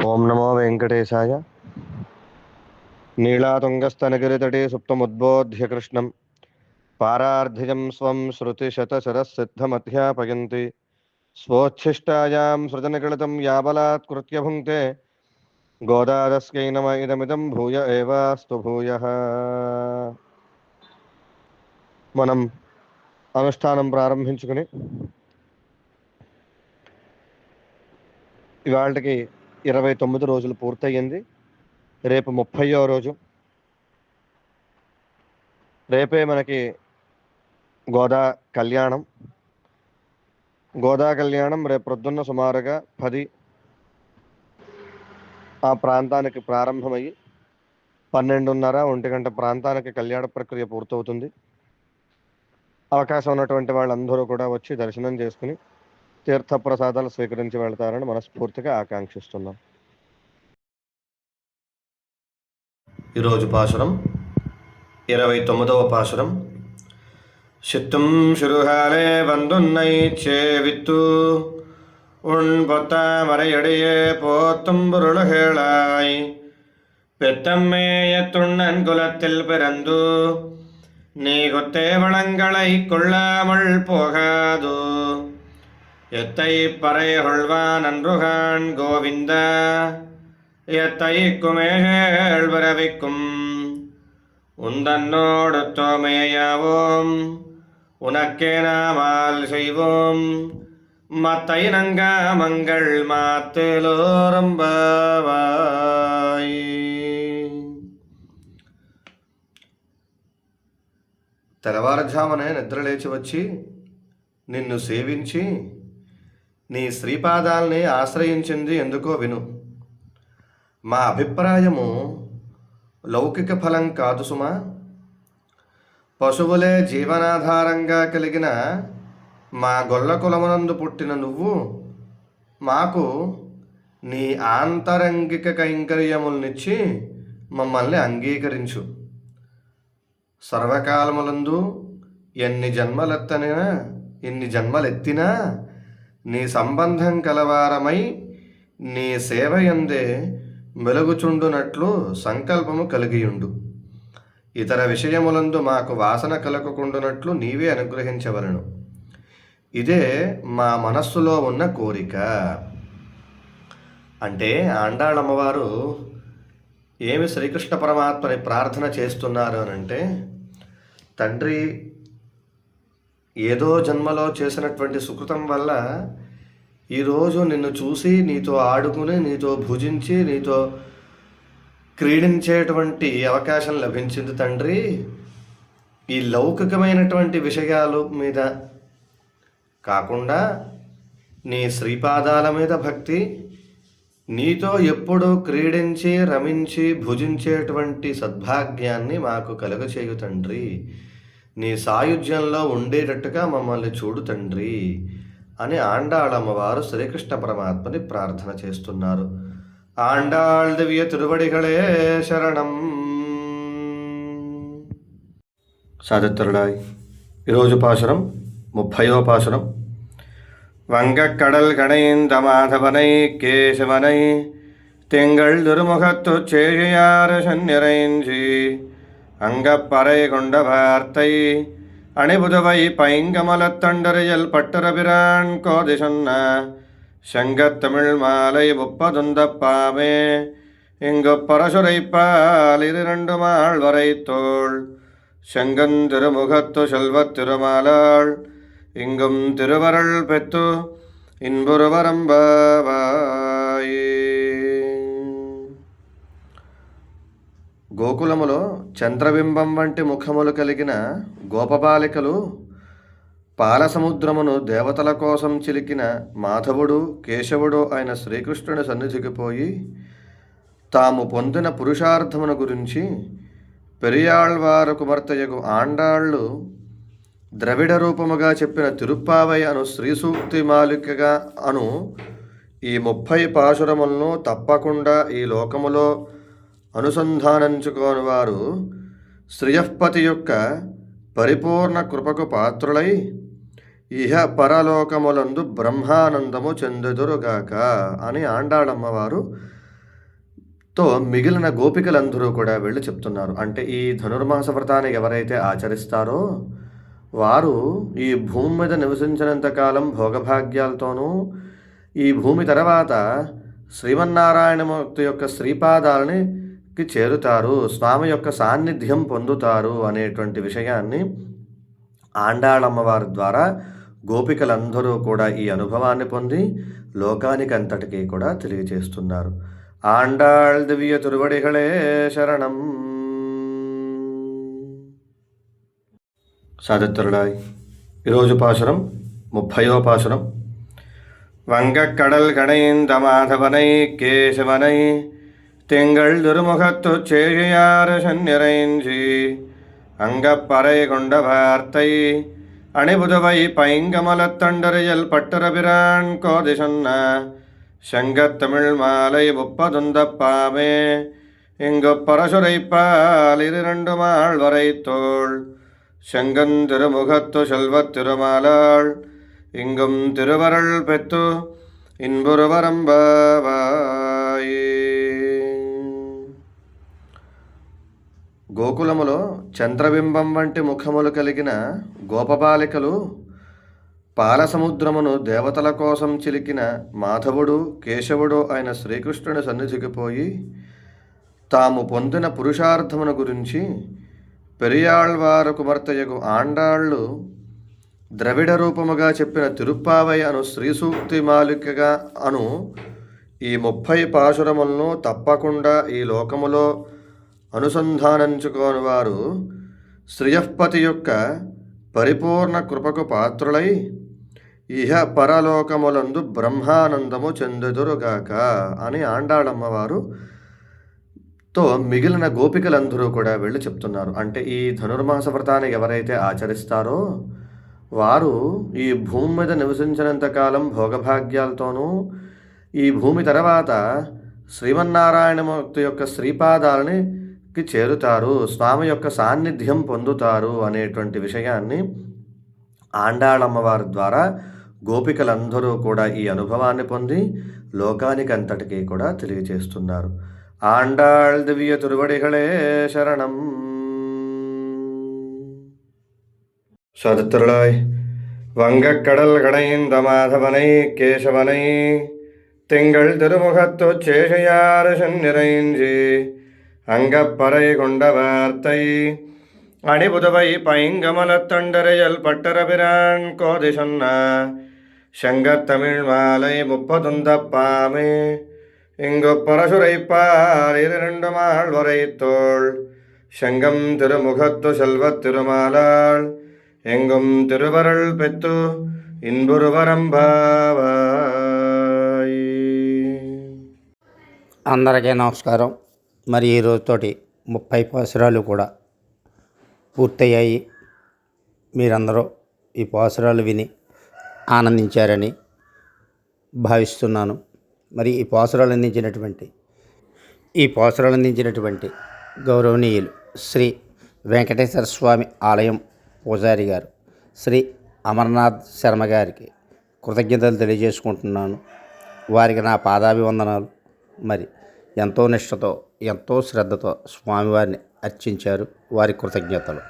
ఓం నమో వెంకటేశాయ. నీళాతుంగస్తనగిరితటే సుప్తముద్బోధ్య కృష్ణం పారార్ధిజం స్వం శృతిశతశరసిద్ధమధ్యాపయంతి స్వోచ్ఛిష్టాయాం సృజనగళితం యాబలాత్కృత్య భుంక్తే గోదాదస్కై నమ ఇదమిదం భూయ ఏవాస్తు భూయః. మనం అనుష్ఠానం ప్రారంభించుకుని ఇవాళకి 29 రోజులు పూర్తయింది. రేపు 30వ రోజు. రేపే మనకి గోదా కళ్యాణం. గోదా కళ్యాణం రేపు ప్రొద్దున్న సుమారుగా 10 ఆ ప్రాంతానికి ప్రారంభమయ్యి 12:30, 1 గంట ప్రాంతానికి కళ్యాణ ప్రక్రియ పూర్తవుతుంది. అవకాశం ఉన్నటువంటి వాళ్ళందరూ కూడా వచ్చి దర్శనం చేసుకుని తీర్థప్రసాదాలు స్వీకరించి వెళ్తారని మనస్ఫూర్తిగా ఆకాంక్షిస్తున్నాం. ఈరోజు పాశురం 29వ పాశురం. சித்தும் சிறுகாலே வந்துன்னை சேவித்து உன் பொத்தாமரையடியே போத்தும் பொருளுகளாய் பெத்தம்மேய துண்ணன் குலத்தில் பிறந்து நீ கொத்தே வளங்களை கொள்ளாமல் போகாது எத்தை பறை கொள்வான் அன்றுகான் கோவிந்த எத்தை குமேஷேள் வரவிக்கும் உந்தன்னோடு தோமையாவோம் உனக்கே நாமால் செய்வோம் மத்தை நங்கா மங்கள் மாத்தலோரம்பாவாய். తెల్లవారుజామునే నిద్రలేచి వచ్చి నిన్ను సేవించి నీ శ్రీపాదాల్ని ఆశ్రయించింది ఎందుకో విను. మా అభిప్రాయము లౌకిక ఫలం కాదు సుమా. పశువులే జీవనాధారంగా కలిగిన మా గొల్ల కులమునందు పుట్టిన నువ్వు మాకు నీ ఆంతరంగిక కైంకర్యములనిచ్చి మమ్మల్ని అంగీకరించు. సర్వకాలములందు ఎన్ని జన్మలెత్తినా నీ సంబంధం కలవారమై నీ సేవయందే మెలుగుచుండునట్లు సంకల్పము కలిగియుండు. ఇతర విషయములందు మాకు వాసన కలగకుండునట్లు నీవే అనుగ్రహించవలను. ఇదే మా మనస్సులో ఉన్న కోరిక. అంటే ఆండాళమ్మవారు ఏమి శ్రీకృష్ణ పరమాత్మని ప్రార్థన చేస్తున్నారు అనంటే, తండ్రి ఏదో జన్మలో చేసినటువంటి సుకృతం వల్ల ఈరోజు నిన్ను చూసి నీతో ఆడుకుని నీతో భుజించి నీతో క్రీడించేటువంటి అవకాశం లభించింది తండ్రి. ఈ లౌకికమైనటువంటి విషయాల మీద కాకుండా నీ శ్రీపాదాల మీద భక్తి, నీతో ఎప్పుడూ క్రీడించి రమించి భుజించేటువంటి సద్భాగ్యాన్ని మాకు కలుగచేయు తండ్రి. నీ సాయుధ్యంలో ఉండేటట్టుగా మమ్మల్ని చూడు తండ్రి అని ఆండాళమ్మవారు శ్రీకృష్ణ పరమాత్మని ప్రార్థన చేస్తున్నారు. ఆండాళ్ దివ్య తిరువడిகளே శరణం. సాధిత్రుడాయ్. ఈరోజు పాశురం 30వ పాశురం. வங்கக்கடல் கடைந்த மாதவனை கேசவனை திங்கள் திருமுகத்து சேழியாறு சந்நிறைஞ்சி அங்கப்பறை கொண்ட வார்த்தை அணிபுதுவை பைங்கமலத்தண்டறியல் பட்டுரபிரான் கோதி சொன்ன செங்கத்தமிழ் மாலை 30 பாமே இங்கு பரசுரைப்பால் 2 மாள் வரை தோள் செங்கந்திருமுகத்து செல்வத் திருமாலாள் ఇంగం తిరువరల్ పెత్తు ఇన్బురువరంబావాయి. గోకులములో చంద్రబింబం వంటి ముఖములు కలిగిన గోపబాలికలు పాలసముద్రమును దేవతల కోసం చిలికిన మాధవుడు కేశవుడు అయిన శ్రీకృష్ణుని సన్నిధికి పోయి తాము పొందిన పురుషార్థమును గురించి పెరియాళ్వారు కుమార్తెయగు ఆండాళ్ళు ద్రవిడ రూపముగా చెప్పిన తిరుప్పావై అను శ్రీసూక్తి మాలికగా అను ఈ 30 పాశురములను తప్పకుండా ఈ లోకములో అనుసంధానించుకోని వారు శ్రియఃపతి యొక్క పరిపూర్ణ కృపకు పాత్రులై ఇహ పరలోకములందు బ్రహ్మానందము చెందుదురుగాక అని ఆండాళమ్మవారు మిగిలిన గోపికలందరూ కూడా వెళ్ళి చెప్తున్నారు. అంటే ఈ ధనుర్మాస వ్రతాన్ని ఎవరైతే ఆచరిస్తారో వారు ఈ భూమి మీద నివసించినంత కాలం భోగభాగ్యాలతోనూ, ఈ భూమి తర్వాత శ్రీమన్నారాయణమూర్తి యొక్క శ్రీపాదాలని చేరుతారు, స్వామి యొక్క సాన్నిధ్యం పొందుతారు అనేటువంటి విషయాన్ని ఆండాళమ్మవారి ద్వారా గోపికలందరూ కూడా ఈ అనుభవాన్ని పొంది లోకానికి అంతటికీ కూడా తెలియజేస్తున్నారు. ఆండాళ్ దివ్య తిరువడిகளே శరణం. సాధిత్రులాయ్ ఈరోజు పాశురం 30వ పాశురం. வங்கக்கடல் கடைந்த மாதவனை கேசவனை திங்கள் திருமுகத்து சேழியாறு சென்னிறைஞ்சி அங்கப்பறை கொண்ட வார்த்தை அணிபுதுவை பைங்கமலத்தண்டறியல் பட்டரபிரான் கோதி சொன்ன செங்கத்தமிழ் மாலை 30 பாமே இங்கு பரசுரைப்பால் 2 மாள் வரை தோள் செங்கன் திருமுகத்து செல்வத் திருமாலாள் இங்கும் திருவருள் பெத்து ఇన్బురువరంబావాయి. గోకులములో చంద్రబింబం వంటి ముఖములు కలిగిన గోపబాలికలు పాలసముద్రమును దేవతల కోసం చిలికిన మాధవుడు కేశవుడు అయిన శ్రీకృష్ణుని సన్నిధికి పోయి తాము పొందిన పురుషార్థమును గురించి పెరియాళ్వారు కుమార్తెయగు ఆండాళ్ళు ద్రవిడ రూపముగా చెప్పిన తిరుప్పావై అను శ్రీ సూక్తి మాలికగా అను ఈ 30 పాశురములను తప్పకుండా ఈ లోకములో అనుసంధానించుకోని వారు శ్రీయఃపతి యొక్క పరిపూర్ణ కృపకు పాత్రులై ఇహ పరలోకములందు బ్రహ్మానందము చెందుదురుగాక అని ఆండాళమ్మవారు మిగిలిన గోపికలందరూ కూడా వెళ్ళి చెప్తున్నారు. అంటే ఈ ధనుర్మాస వ్రతాన్ని ఎవరైతే ఆచరిస్తారో వారు ఈ భూమి మీద నివసించినంత కాలం భోగభాగ్యాలతోనూ, ఈ భూమి తర్వాత శ్రీమన్నారాయణమూర్తి యొక్క శ్రీపాదాలని చేరుతారు, స్వామి యొక్క సాన్నిధ్యం పొందుతారు అనేటువంటి విషయాన్ని ఆండాళమ్మవారి ద్వారా గోపికలందరూ కూడా ఈ అనుభవాన్ని పొంది లోకానికి అంతటికీ కూడా తెలియజేస్తున్నారు. ఆండాళ్ దివ్య తిరువడిகளே శరణం. சதுத்திரளாய் வங்கக்கடல் கடைந்த மாதவனை கேசவனை திங்கள் திருமுகத்து சேஷையாறு சென்னிறைஞ்சி அங்கப்பறை கொண்ட வார்த்தை அணிபுதுவை பைங்கமலத்தண்டறியல் பட்டரபிரான் கோதி சொன்ன செங்கத்தமிழ் மாலை 30 பாமே இங்கு பரசுரைப்பால் 2 மாள் வரை தோள் செங்கம் திருமுகத்து செல்வத் திருமாலாள் எங்கும் திருவருள் பெத்து ఇన్బురువరంబావాయి. అందరికీ నమస్కారం. మరి ఈ రోజుతోటి 30 పాశురాలు కూడా పూర్తయ్యాయి. మీరందరూ ఈ పాశురాలు విని ఆనందించారని భావిస్తున్నాను. మరి ఈ పాశురాలు అందించినటువంటి గౌరవనీయులు శ్రీ వెంకటేశ్వర స్వామి ఆలయం పూజారి గారు శ్రీ అమర్నాథ్ శర్మ గారికి కృతజ్ఞతలు తెలియజేసుకుంటున్నాను. వారికి నా పాదాభివందనాలు. మరి ఎంతో నిష్ఠతో ఎంతో శ్రద్ధతో స్వామివారిని అర్చించారు. వారి కృతజ్ఞతలు.